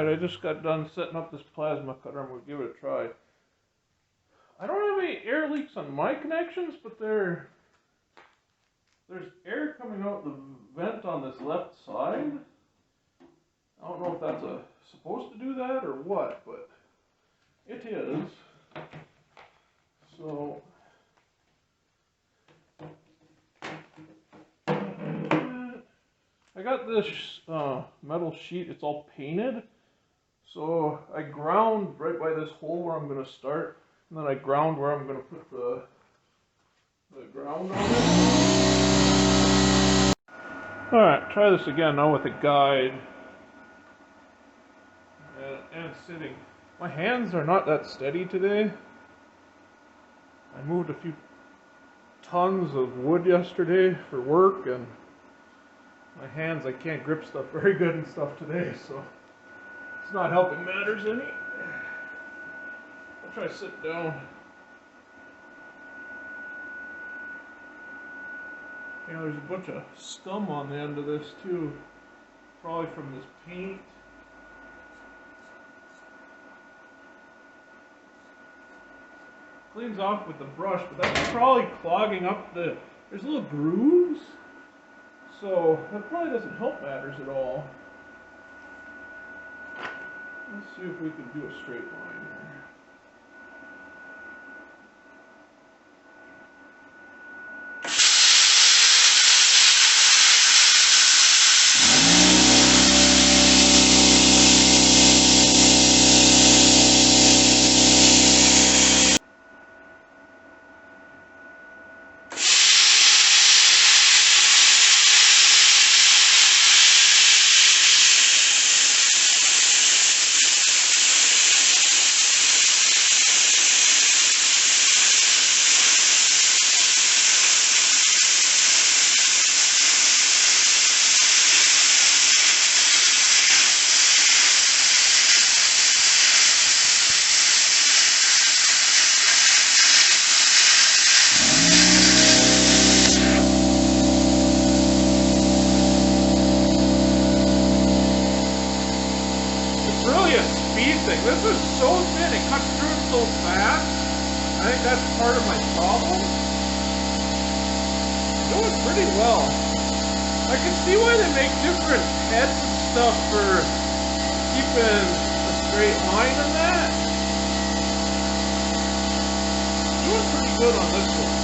Alright, I just got done setting up this plasma cutter. I'm going to give it a try. I don't have any air leaks on my connections, but there's air coming out the vent on this left side. I don't know if that's supposed to do that or what, but it is. So I got this metal sheet. It's all painted. So I ground right by this hole where I'm going to start, and then I ground where I'm going to put the ground on it. Alright, try this again now with a guide. And sitting. My hands are not that steady today. I moved a few tons of wood yesterday for work, and my hands, I can't grip stuff very good and stuff today, so it's not helping matters any. I'll try to sit down. You know, there's a bunch of scum on the end of this too, probably from this paint. Cleans off with the brush, but that's probably clogging up there's little grooves, so that probably doesn't help matters at all. Let's see if we can do a straight line here. This is so thin, it cuts through so fast. I think that's part of my problem. Doing pretty well. I can see why they make different heads and stuff for keeping a straight line in that. Doing pretty good on this one.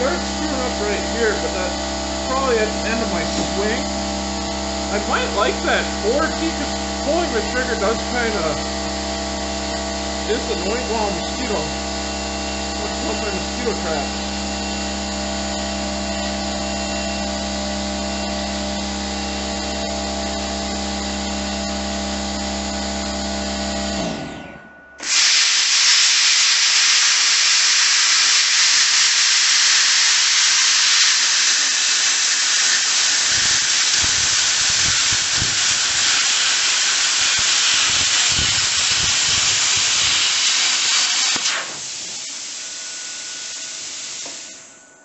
Starts screwing up right here, but that's probably at the end of my swing. I might like that 4T because pulling the trigger does kind of annoying. Wow, mosquito. What's up my mosquito trap?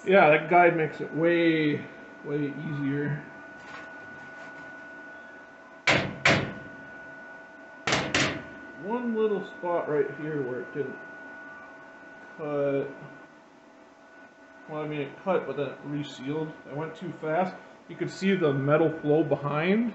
Yeah, that guide makes it way easier. One little spot right here where it didn't cut. Well, I mean it cut, but then it resealed. I went too fast. You could see the metal flow behind.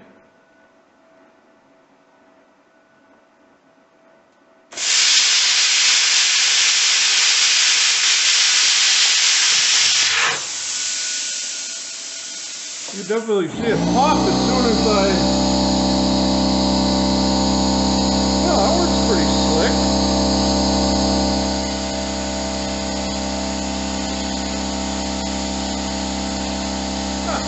You can definitely see it pop as soon as yeah, that works pretty slick. Huh.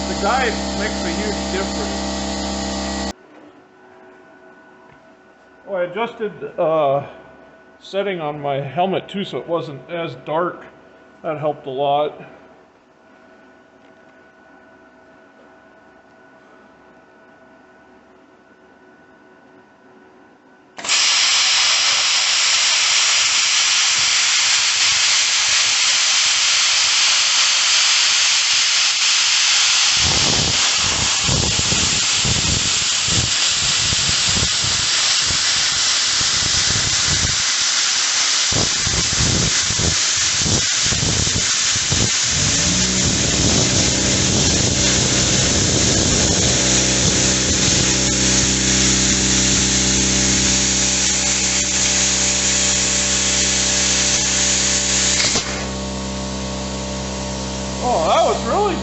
The guide makes a huge difference. Oh, I adjusted setting on my helmet too so it wasn't as dark. That helped a lot.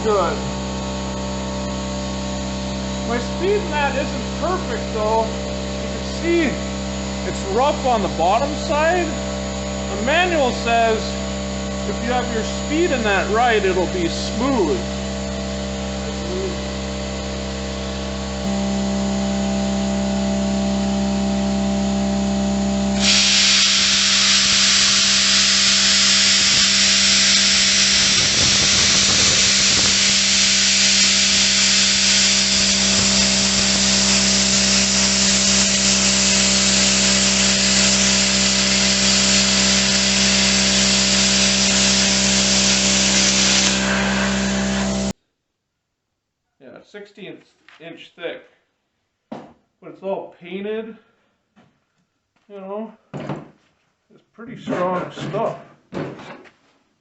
good. My speed in that isn't perfect though. You can see it's rough on the bottom side. The manual says if you have your speed in that right, it'll be smooth. Yeah, 1/16 inch thick, but it's all painted, you know, it's pretty strong stuff. I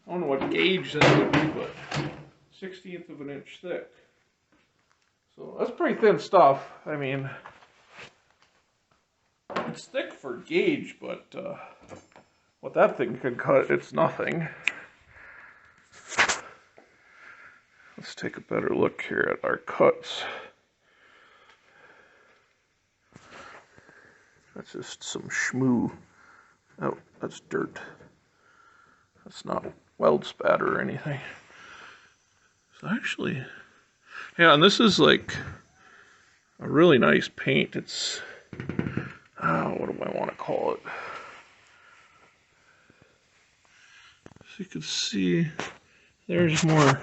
don't know what gauge that would be, but 1/16 of an inch thick. So that's pretty thin stuff. I mean, it's thick for gauge, but what that thing can cut, it's nothing. Let's take a better look here at our cuts. That's just some schmoo. Oh, that's dirt. That's not weld spatter or anything. So actually, yeah, and this is like a really nice paint. It's, what do I want to call it? So you can see there's more.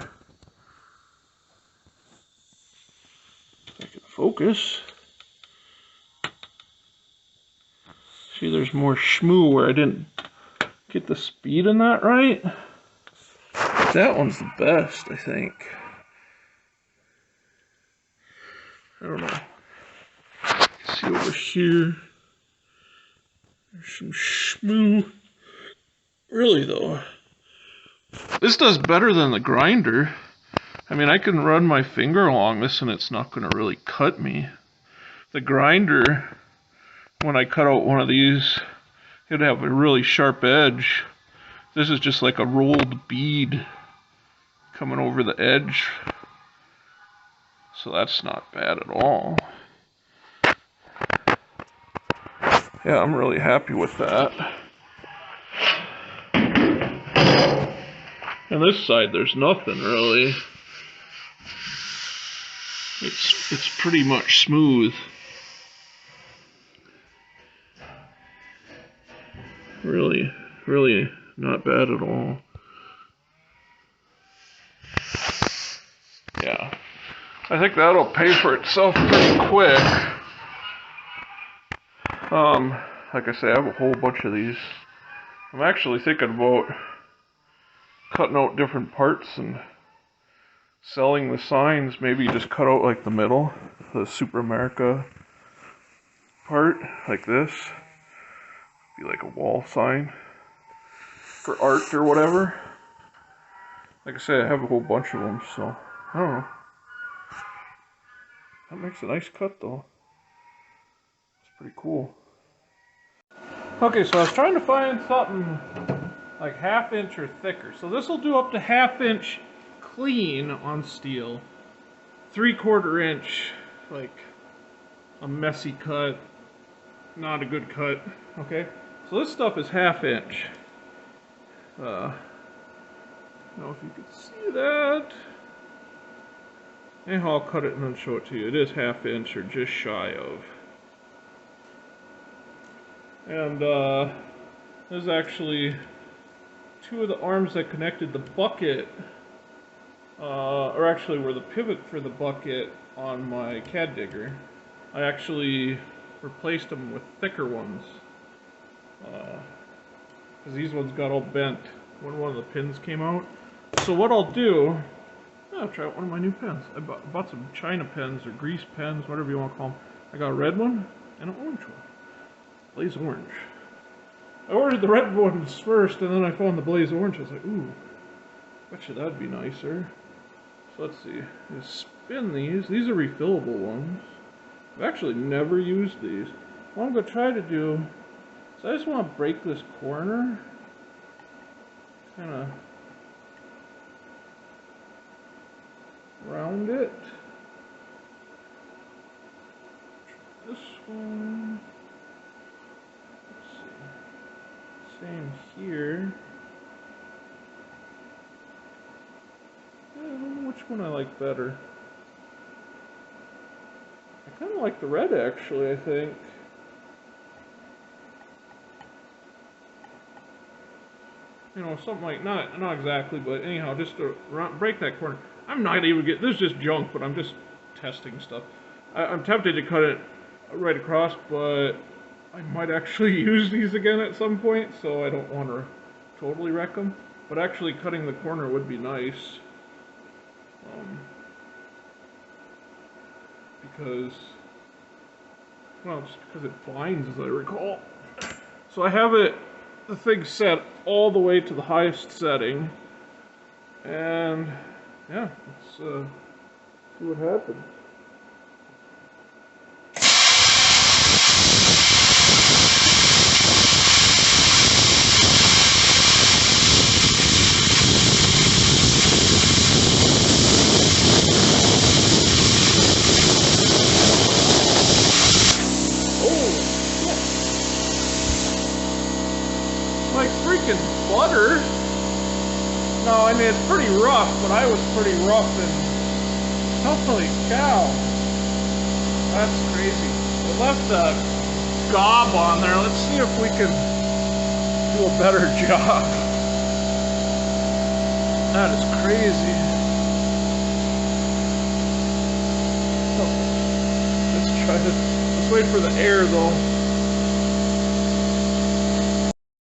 I can focus. See, there's more schmoo where I didn't get the speed in that right. That one's the best, I think. I don't know. See over here. There's some schmoo. Really though, this does better than the grinder. I mean, I can run my finger along this and it's not going to really cut me. The grinder, when I cut out one of these, it'd have a really sharp edge. This is just like a rolled bead coming over the edge. So that's not bad at all. Yeah, I'm really happy with that. And this side, there's nothing really. It's pretty much smooth. Really not bad at all. Yeah. I think that'll pay for itself pretty quick. Like I say, I have a whole bunch of these. I'm actually thinking about cutting out different parts and selling the signs. Maybe just cut out like the middle, the Super Merica part, like this. Be like a wall sign for art or whatever. Like I say, I have a whole bunch of them, so I don't know. That makes a nice cut though. It's pretty cool. Okay, so I was trying to find something like 1/2 inch or thicker. So this will do up to 1/2 inch clean on steel. 3/4 inch, like a messy cut, not a good cut. Okay, so this stuff is 1/2 inch. I don't know if you can see that. Anyhow, I'll cut it and then show it to you. It is 1/2 inch or just shy of. And there's actually 2 of the arms that connected the bucket, or actually were the pivot for the bucket on my CAD digger. I actually replaced them with thicker ones, because these ones got all bent when one of the pins came out. So what I'll do, I'll try out one of my new pens. I bought some China pens or grease pens, whatever you want to call them. I got a red one and an orange one. Blaze orange. I ordered the red ones first, and then I found the blaze orange. I was like, ooh, betcha that'd be nicer. So let's see. You spin these. These are refillable ones. I've actually never used these. What I'm going to try to do is I just want to break this corner. Kind of. around it. This one, let's see, same here. I don't know which one I like better. I kind of like the red actually, I think. You know, something like, not exactly, but anyhow, just to break that corner. I'm not even getting, this is just junk, but I'm just testing stuff. I'm tempted to cut it right across, but I might actually use these again at some point, so I don't want to totally wreck them. But actually cutting the corner would be nice. Because, well, just because it blinds, as I recall. So I have it, the thing set all the way to the highest setting. And, yeah, let's see what happens. Like freaking butter. No, I mean, it's pretty rough, but I was pretty rough and holy cow. That's crazy. It left a gob on there. Let's see if we can do a better job. That is crazy. Let's try this. Let's wait for the air though.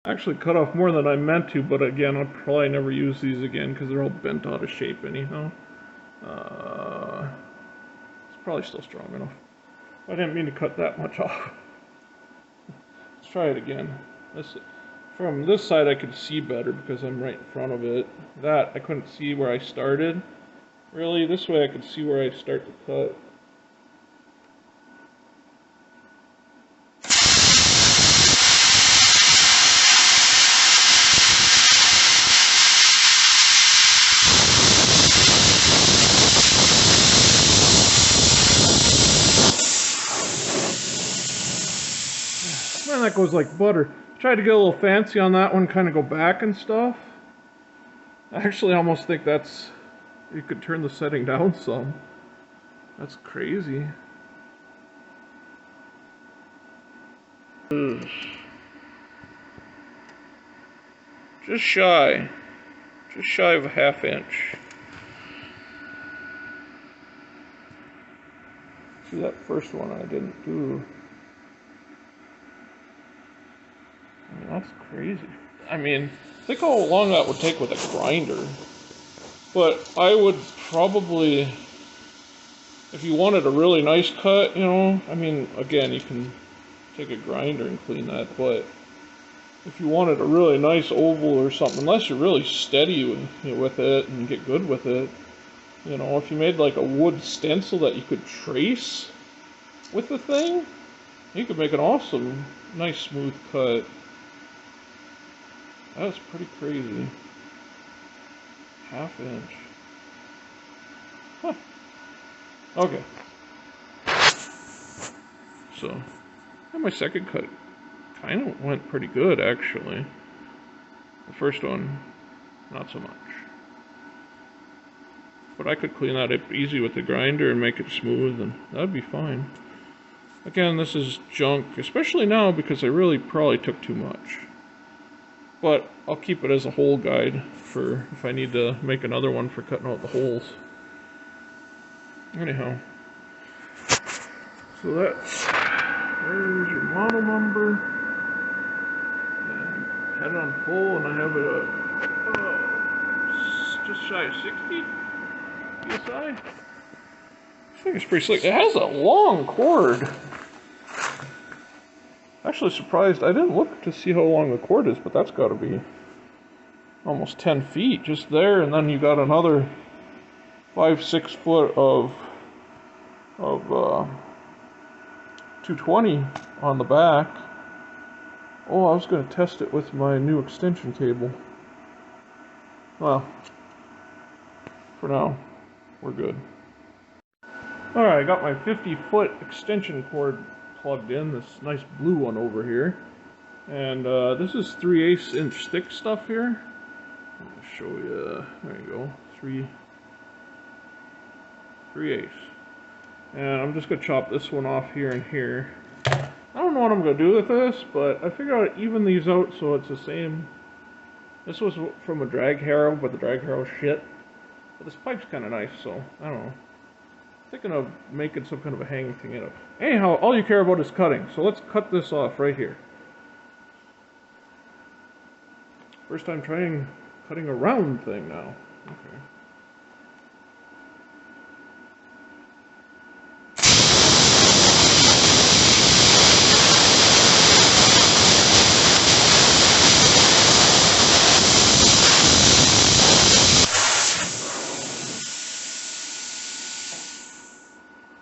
Actually cut off more than I meant to, but again, I'll probably never use these again because they're all bent out of shape anyhow. It's probably still strong enough. I didn't mean to cut that much off. Let's try it again. From this side I could see better because I'm right in front of it. That I couldn't see where I started. Really, this way I could see where I start to cut. Man, that goes like butter. Tried to get a little fancy on that one, kind of go back and stuff. I actually almost think that's, you could turn the setting down some. That's crazy. Just shy of a ½ inch. See, that first one I didn't do. I mean, that's crazy. I mean, think how long that would take with a grinder. But I would probably, if you wanted a really nice cut, you know, I mean, again, you can take a grinder and clean that, but if you wanted a really nice oval or something, unless you're really steady with it and get good with it, you know, if you made like a wood stencil that you could trace with the thing, you could make an awesome, nice smooth cut. That's pretty crazy. ½ inch. Huh. Okay. So, my second cut kind of went pretty good, actually. The first one, not so much. But I could clean that up easy with the grinder and make it smooth, and that'd be fine. Again, this is junk, especially now because I really probably took too much. But I'll keep it as a hole guide for if I need to make another one for cutting out the holes. Anyhow. So that's, there's your model number. And head on full, and I have it just shy of 60 PSI. I think it's pretty slick. It has a long cord. Actually surprised, I didn't look to see how long the cord is, but that's got to be almost 10 feet just there, and then you got another 5-6 foot of 220 on the back. Oh, I was going to test it with my new extension cable. Well, for now. we're good. Alright, I got my 50-foot extension cord plugged in, this nice blue one over here. And this is 3/8 inch thick stuff here. I'll show you, there you go, 3/8. And I'm just going to chop this one off here and here. I don't know what I'm going to do with this, but I figured I'd even these out so it's the same. This was from a drag harrow, but the drag harrow's shit. But this pipe's kind of nice, so I don't know. Thinking of making some kind of a hanging thing out of. Anyhow, all you care about is cutting, so let's cut this off right here. First time trying cutting a round thing now. Okay.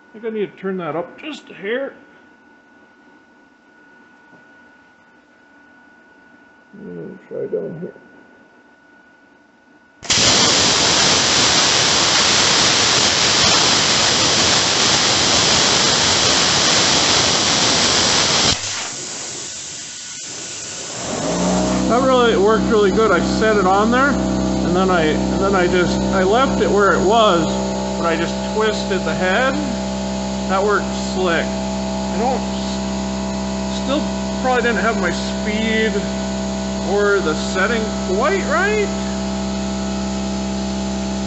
I think I need to turn that up just a hair. Try down here. That really worked really good. I set it on there, and then I left it where it was, but I just twisted the head. That worked slick. Still probably didn't have my speed or the setting quite right.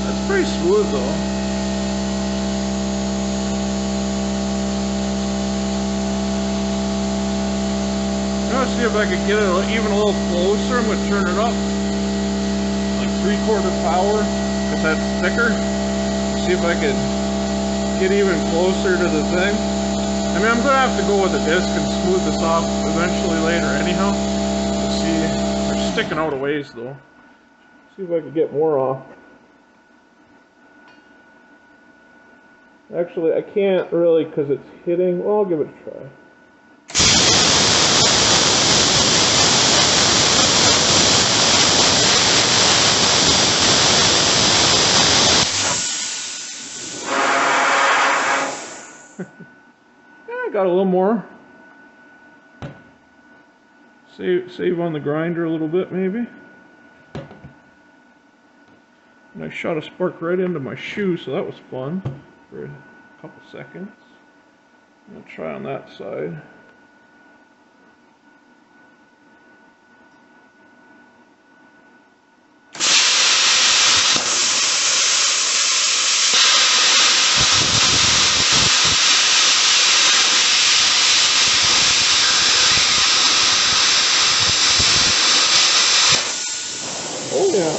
That's pretty smooth though. Now see if I could get it even a little closer. I'm gonna turn it up like 3/4 power because that's thicker. See if I could get even closer to the thing. I mean, I'm gonna have to go with a disc and smooth this off eventually later anyhow. Let's see, they're sticking out a ways though. See if I can get more off. Actually, I can't really because it's hitting. Well, I'll give it a try. Got a little more. Save on the grinder a little bit maybe. And I shot a spark right into my shoe, so that was fun for a couple seconds. I'm gonna try on that side. Oh yeah.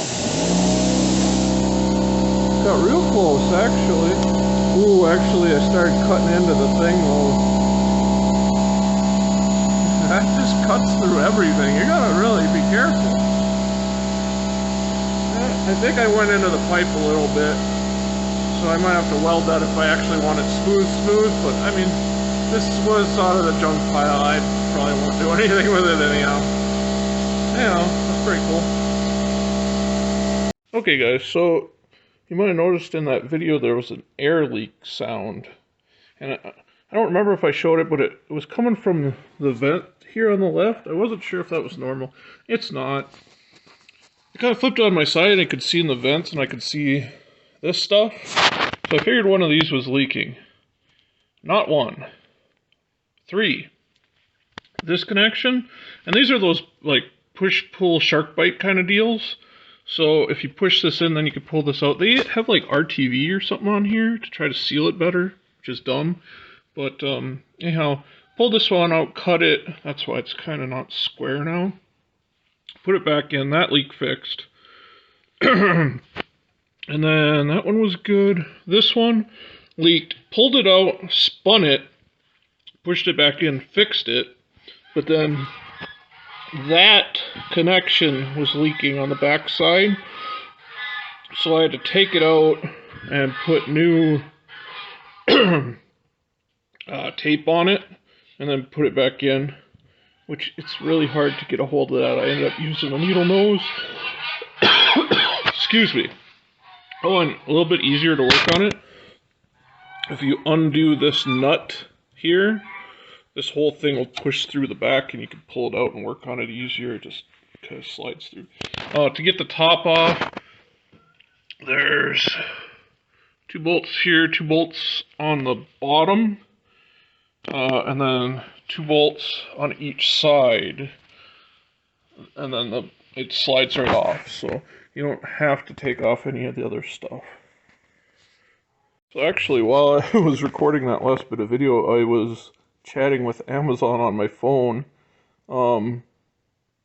Got real close actually. Ooh, actually I started cutting into the thing though. That just cuts through everything. You gotta really be careful. I think I went into the pipe a little bit. So I might have to weld that if I actually want it smooth, but I mean, this was out of the junk pile. I probably won't do anything with it anyhow. Anyhow, that's pretty cool. Okay guys, so you might have noticed in that video there was an air leak sound. And I don't remember if I showed it, but it was coming from the vent here on the left. I wasn't sure if that was normal. It's not. I kind of flipped on my side and I could see in the vents and I could see this stuff. So I figured one of these was leaking. Not one. 3. This connection. And these are those like push-pull shark bite kind of deals. So if you push this in, then you can pull this out. They have like RTV or something on here to try to seal it better, which is dumb. But anyhow, pull this one out, cut it. That's why it's kind of not square now. Put it back in. That leak fixed. And then that one was good. This one leaked. Pulled it out, spun it, pushed it back in, fixed it. But then that connection was leaking on the back side, so I had to take it out and put new tape on it and then put it back in, which it's really hard to get a hold of that. I ended up using a needle nose. Excuse me. Oh, and a little bit easier to work on it. If you undo this nut here, this whole thing will push through the back and you can pull it out and work on it easier. It just kind of slides through. To get the top off, there's 2 bolts here, 2 bolts on the bottom, and then 2 bolts on each side. And then it slides right off, so you don't have to take off any of the other stuff. So actually, while I was recording that last bit of video, I was chatting with Amazon on my phone,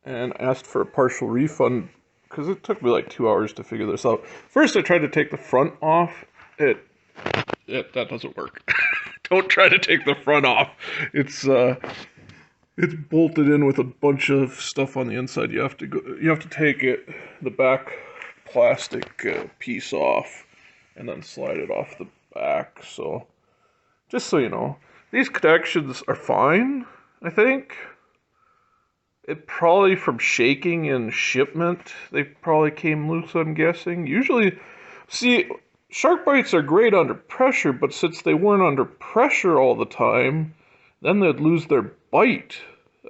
and asked for a partial refund, because it took me like 2 hours to figure this out. First, I tried to take the front off. That doesn't work. Don't try to take the front off. It's bolted in with a bunch of stuff on the inside. You have to take the back plastic piece off, and then slide it off the back. So, just so you know, these connections are fine, I think. It probably from shaking and shipment, they probably came loose, I'm guessing. Usually, see, shark bites are great under pressure, but since they weren't under pressure all the time, then they'd lose their bite.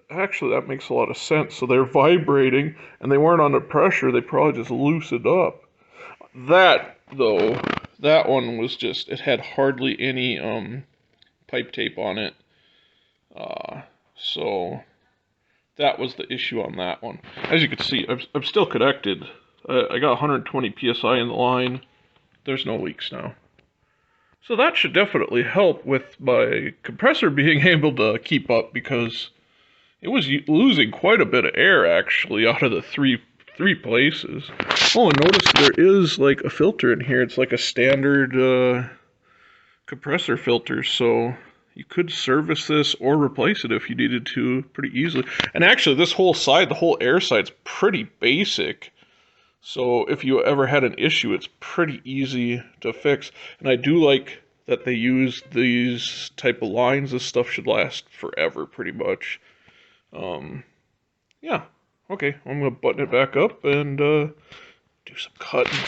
Actually, that makes a lot of sense. So they're vibrating, and they weren't under pressure, they probably just loosened up. That, though, that one was just, it had hardly any pipe tape on it. So that was the issue on that one. As you can see, I'm still connected. I got 120 psi in the line. There's no leaks now. So that should definitely help with my compressor being able to keep up, because it was losing quite a bit of air actually out of the three places. Oh, and notice there is like a filter in here. It's like a standard compressor filter, so you could service this or replace it if you needed to pretty easily. And actually, this whole side, the whole air side's pretty basic. So if you ever had an issue, it's pretty easy to fix. And I do like that they use these type of lines. This stuff should last forever, pretty much. Yeah. Okay, I'm going to button it back up and do some cutting.